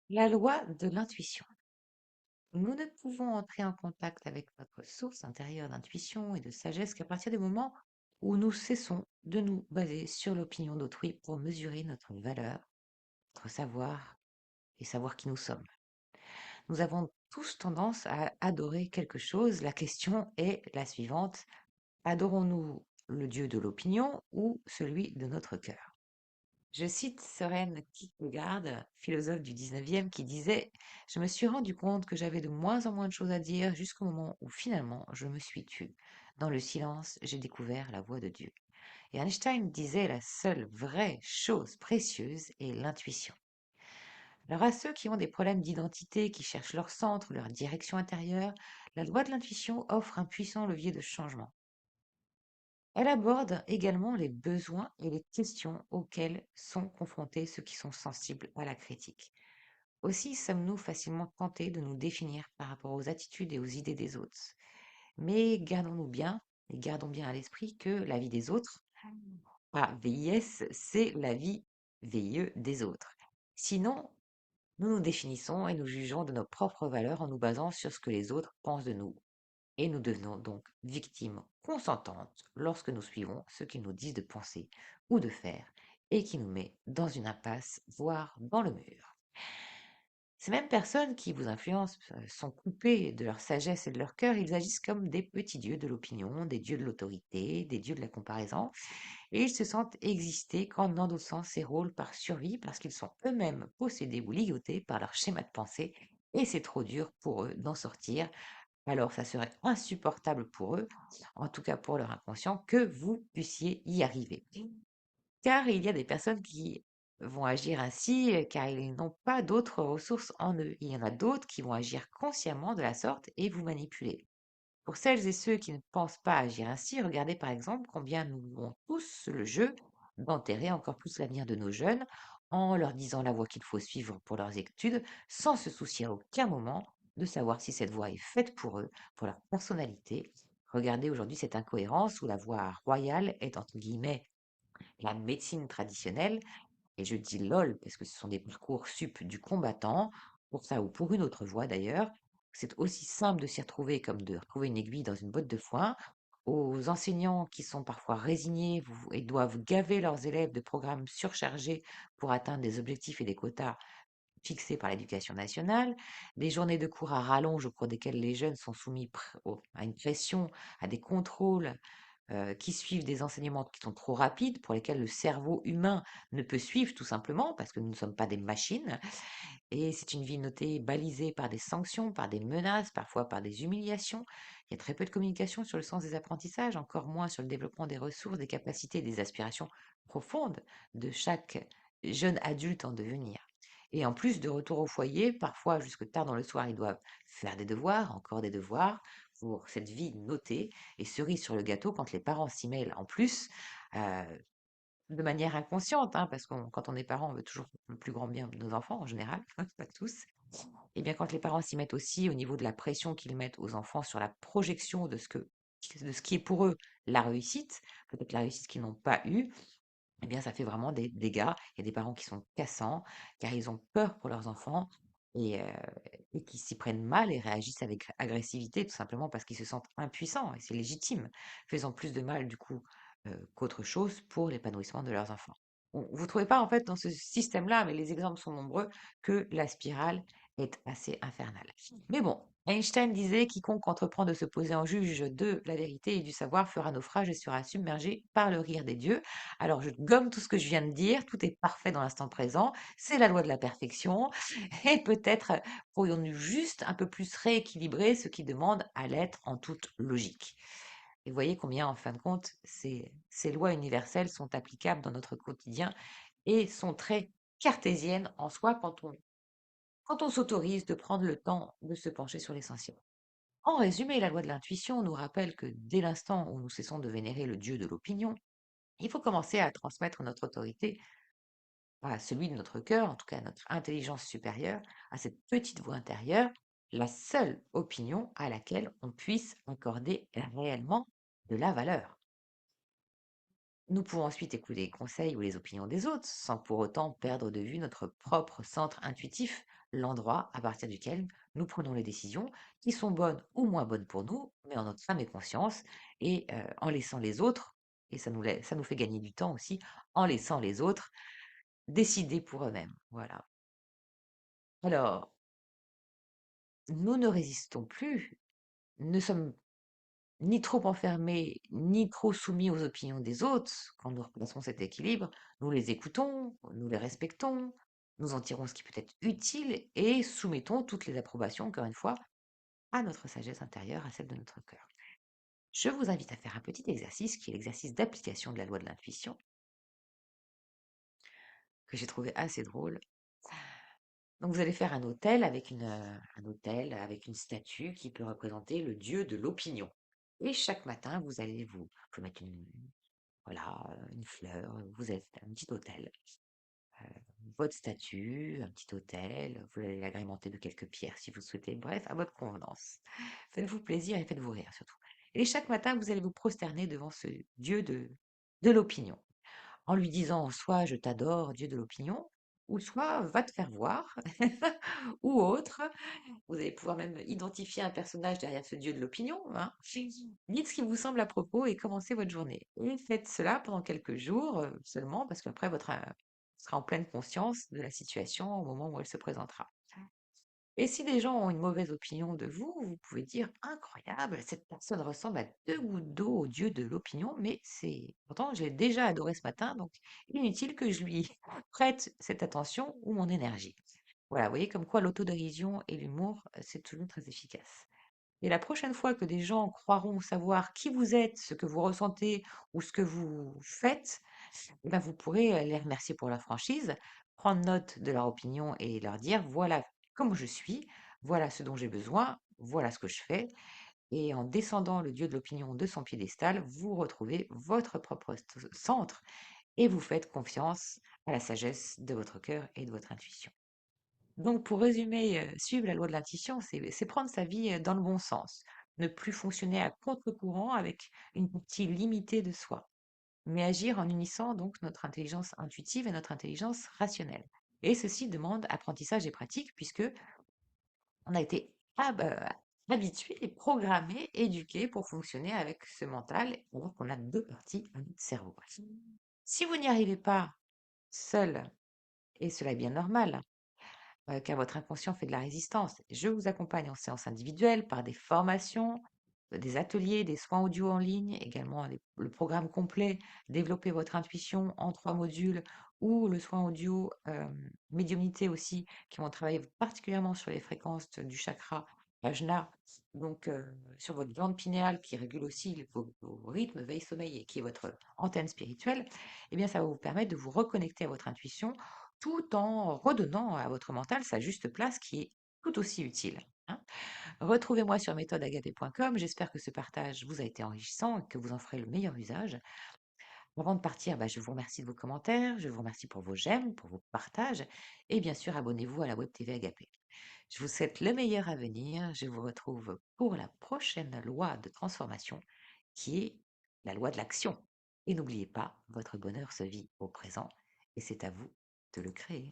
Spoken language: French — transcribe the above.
La loi de l'intuition. Nous ne pouvons entrer en contact avec notre source intérieure d'intuition et de sagesse qu'à partir du moment où nous cessons de nous baser sur l'opinion d'autrui pour mesurer notre valeur, notre savoir et savoir qui nous sommes. Nous avons tous tendance à adorer quelque chose. La question est la suivante. Adorons-nous le Dieu de l'opinion ou celui de notre cœur? Je cite Søren Kierkegaard, philosophe du 19e, qui disait: «Je me suis rendu compte que j'avais de moins en moins de choses à dire jusqu'au moment où finalement je me suis tue. Dans le silence, j'ai découvert la voix de Dieu.» Et Einstein disait: «La seule vraie chose précieuse est l'intuition.» Alors à ceux qui ont des problèmes d'identité, qui cherchent leur centre, leur direction intérieure, la loi de l'intuition offre un puissant levier de changement. Elle aborde également les besoins et les questions auxquelles sont confrontés ceux qui sont sensibles à la critique. Aussi sommes-nous facilement tentés de nous définir par rapport aux attitudes et aux idées des autres. Mais gardons-nous bien et gardons bien à l'esprit que la vie des autres, pas VIS, c'est la vie VIE des autres. Sinon, nous nous définissons et nous jugeons de nos propres valeurs en nous basant sur ce que les autres pensent de nous. Et nous devenons donc victimes consentantes lorsque nous suivons ce qu'ils nous disent de penser ou de faire et qui nous met dans une impasse, voire dans le mur. Ces mêmes personnes qui vous influencent sont coupées de leur sagesse et de leur cœur, ils agissent comme des petits dieux de l'opinion, des dieux de l'autorité, des dieux de la comparaison, et ils se sentent exister qu'en endossant ces rôles par survie parce qu'ils sont eux-mêmes possédés ou ligotés par leur schéma de pensée, et c'est trop dur pour eux d'en sortir. Alors, ça serait insupportable pour eux, en tout cas pour leur inconscient, que vous puissiez y arriver. Car il y a des personnes qui vont agir ainsi, car ils n'ont pas d'autres ressources en eux. Il y en a d'autres qui vont agir consciemment de la sorte et vous manipuler. Pour celles et ceux qui ne pensent pas agir ainsi, regardez par exemple combien nous jouons tous le jeu d'enterrer encore plus l'avenir de nos jeunes en leur disant la voie qu'il faut suivre pour leurs études, sans se soucier à aucun moment de savoir si cette voie est faite pour eux, pour leur personnalité. Regardez aujourd'hui cette incohérence où la voie royale est entre guillemets la médecine traditionnelle, et je dis lol parce que ce sont des parcours sup du combattant, pour ça ou pour une autre voie d'ailleurs. C'est aussi simple de s'y retrouver comme de retrouver une aiguille dans une botte de foin. Aux enseignants qui sont parfois résignés et doivent gaver leurs élèves de programmes surchargés pour atteindre des objectifs et des quotas fixés par l'éducation nationale, des journées de cours à rallonge au cours desquelles les jeunes sont soumis à une pression, à des contrôles qui suivent des enseignements qui sont trop rapides, pour lesquels le cerveau humain ne peut suivre tout simplement parce que nous ne sommes pas des machines. Et c'est une vie notée, balisée par des sanctions, par des menaces, parfois par des humiliations. Il y a très peu de communication sur le sens des apprentissages, encore moins sur le développement des ressources, des capacités, des aspirations profondes de chaque jeune adulte en devenir. Et en plus, de retour au foyer, parfois jusque tard dans le soir, ils doivent faire des devoirs, encore des devoirs, pour cette vie notée. Et cerise sur le gâteau, quand les parents s'y mêlent en plus, euh, de manière inconsciente, hein, parce que quand on est parent, on veut toujours le plus grand bien de nos enfants en général, pas tous. Et bien quand les parents s'y mettent aussi au niveau de la pression qu'ils mettent aux enfants sur la projection de ce qui est pour eux la réussite, peut-être la réussite qu'ils n'ont pas eue, eh bien ça fait vraiment des dégâts. Il y a des parents qui sont cassants, car ils ont peur pour leurs enfants et, euh, et qui s'y prennent mal et réagissent avec agressivité, tout simplement parce qu'ils se sentent impuissants, et c'est légitime, faisant plus de mal du coup qu'autre chose pour l'épanouissement de leurs enfants. Vous ne trouvez pas en fait dans ce système-là, mais les exemples sont nombreux, que la spirale est assez infernale. Mais bon, Einstein disait: «Quiconque entreprend de se poser en juge de la vérité et du savoir fera naufrage et sera submergé par le rire des dieux.» Alors je gomme tout ce que je viens de dire, tout est parfait dans l'instant présent, c'est la loi de la perfection, et peut-être pourrions-nous juste un peu plus rééquilibrer ce qui demande à l'être en toute logique. Et vous voyez combien, en fin de compte, ces lois universelles sont applicables dans notre quotidien et sont très cartésiennes en soi quand on s'autorise de prendre le temps de se pencher sur l'essentiel. En résumé, la loi de l'intuition nous rappelle que dès l'instant où nous cessons de vénérer le dieu de l'opinion, il faut commencer à transmettre notre autorité à celui de notre cœur, en tout cas à notre intelligence supérieure, à cette petite voix intérieure, la seule opinion à laquelle on puisse accorder réellement de la valeur. Nous pouvons ensuite écouter les conseils ou les opinions des autres, sans pour autant perdre de vue notre propre centre intuitif, l'endroit à partir duquel nous prenons les décisions qui sont bonnes ou moins bonnes pour nous, mais en notre âme et conscience, et en laissant les autres, et ça nous fait gagner du temps aussi, en laissant les autres décider pour eux-mêmes. Voilà. Alors, nous ne résistons plus, ne sommes ni trop enfermés, ni trop soumis aux opinions des autres. Quand nous replaçons cet équilibre, nous les écoutons, nous les respectons, nous en tirons ce qui peut être utile et soumettons toutes les approbations, encore une fois, à notre sagesse intérieure, à celle de notre cœur. Je vous invite à faire un petit exercice qui est l'exercice d'application de la loi de l'intuition, que j'ai trouvé assez drôle. Donc vous allez faire un hôtel avec une statue qui peut représenter le dieu de l'opinion. Et chaque matin, vous mettre voilà, une fleur, vous êtes un petit hôtel. euh, Votre statue, un petit hôtel, vous allez l'agrémenter de quelques pierres si vous souhaitez, bref, à votre convenance. Faites-vous plaisir et faites-vous rire surtout. Et chaque matin, vous allez vous prosterner devant ce dieu de l'opinion, en lui disant soit je t'adore, dieu de l'opinion, ou soit va te faire voir, ou autre. Vous allez pouvoir même identifier un personnage derrière ce dieu de l'opinion, hein. Dites ce qui vous semble à propos et commencez votre journée. Et faites cela pendant quelques jours seulement, parce qu'après, sera en pleine conscience de la situation au moment où elle se présentera. Et si des gens ont une mauvaise opinion de vous, vous pouvez dire incroyable, cette personne ressemble à deux gouttes d'eau au dieu de l'opinion, mais c'est pourtant je l'ai déjà adoré ce matin, donc inutile que je lui prête cette attention ou mon énergie. Voilà, vous voyez comme quoi l'autodérision et l'humour, c'est toujours très efficace. Et la prochaine fois que des gens croiront savoir qui vous êtes, ce que vous ressentez ou ce que vous faites, eh ben, vous pourrez les remercier pour leur franchise, prendre note de leur opinion et leur dire, voilà comment je suis, voilà ce dont j'ai besoin, voilà ce que je fais. Et en descendant le dieu de l'opinion de son piédestal, vous retrouvez votre propre centre et vous faites confiance à la sagesse de votre cœur et de votre intuition. Donc, pour résumer, suivre la loi de l'intuition, c'est prendre sa vie dans le bon sens, ne plus fonctionner à contre-courant avec une partie limitée de soi, mais agir en unissant donc notre intelligence intuitive et notre intelligence rationnelle. Et ceci demande apprentissage et pratique, puisque on a été habitué, programmé, éduqué pour fonctionner avec ce mental, alors qu'on a deux parties à notre cerveau. Si vous n'y arrivez pas seul, et cela est bien normal, car votre inconscient fait de la résistance. Je vous accompagne en séance individuelle par des formations, des ateliers, des soins audio en ligne, également le programme complet Développer votre intuition en 3 modules ou le soin audio médiumnité aussi, qui vont travailler particulièrement sur les fréquences du chakra Ajna, donc sur votre glande pinéale qui régule aussi vos rythmes veille-sommeil et qui est votre antenne spirituelle. Eh bien, ça va vous permettre de vous reconnecter à votre intuition tout en redonnant à votre mental sa juste place qui est tout aussi utile, hein. Retrouvez-moi sur méthodeagapé.com. J'espère que ce partage vous a été enrichissant et que vous en ferez le meilleur usage. Avant de partir, je vous remercie de vos commentaires, je vous remercie pour vos j'aime, pour vos partages et bien sûr, abonnez-vous à la Web TV Agapé. Je vous souhaite le meilleur à venir. Je vous retrouve pour la prochaine loi de transformation qui est la loi de l'action. Et n'oubliez pas, votre bonheur se vit au présent et c'est à vous de le créer.